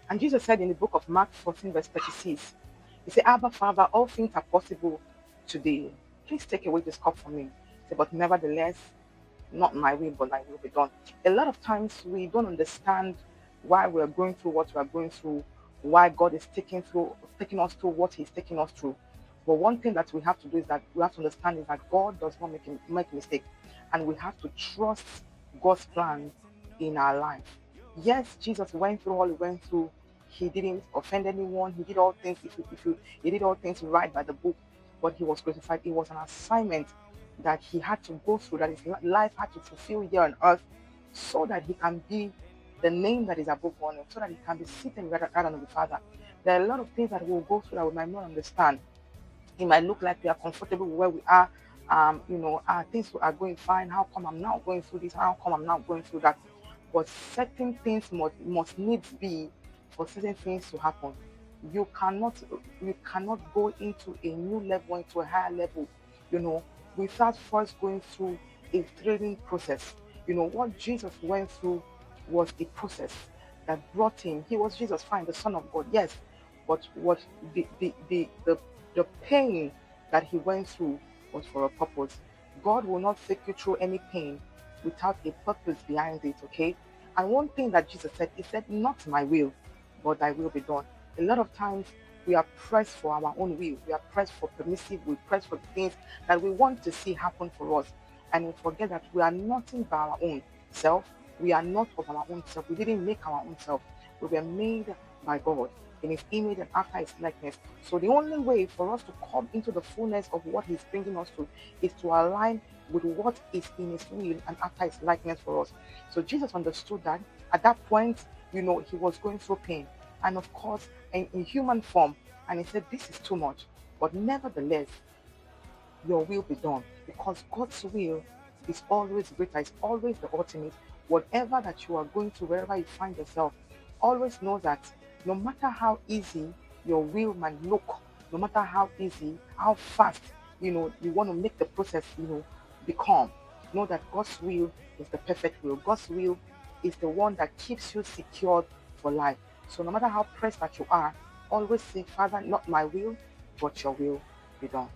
And Jesus said in the book of Mark 14, verse 36, he said, Abba, Father, all things are possible today. Please take away this cup from me. He said, but nevertheless, not my will, but thy will be done. A lot of times we don't understand why we're going through what we're going through, why God is taking us through what He's taking us through. But one thing that we have to do is that we have to understand is that God does not make mistake, and we have to trust God's plan in our life. Yes, Jesus went through all He went through. He didn't offend anyone. He did all things. He did all things right by the book, but He was crucified. It was an assignment that He had to go through, that His life had to fulfill here on earth, so that He can be the name that is above all names, so that He can be seated right hand of the Father. There are a lot of things that we'll go through that we might not understand. It might look like we are comfortable where we are. Things are going fine. How come I'm not going through this? How come I'm not going through that? But certain things must needs be for certain things to happen. You cannot you cannot go into a new level, into a higher level, you know, without first going through a training process. What Jesus went through was a process that brought him. He was Jesus, fine, the Son of God, yes, but what the pain that he went through was for a purpose. God will not take you through any pain without a purpose behind it, okay? And one thing that Jesus said, He said, not my will, but thy will be done. A lot of times we are pressed for our own will. We are pressed for permissive. We press for things that we want to see happen for us. And we forget that we are nothing by our own self. We are not of our own self. We didn't make our own self. We were made by God in His image and after His likeness. So the only way for us to come into the fullness of what He's bringing us to is to align with what is in His will and after His likeness for us. So Jesus understood that at that point, He was going through pain. And of course, in human form, and He said, this is too much. But nevertheless, your will be done, because God's will is always greater, it's always the ultimate. Whatever that you are going to, wherever you find yourself, always know that no matter how easy your will might look, no matter how easy, how fast, you want to make the process, become, know that God's will is the perfect will. God's will is the one that keeps you secured for life. So no matter how pressed that you are, always say, Father, not my will, but your will be done.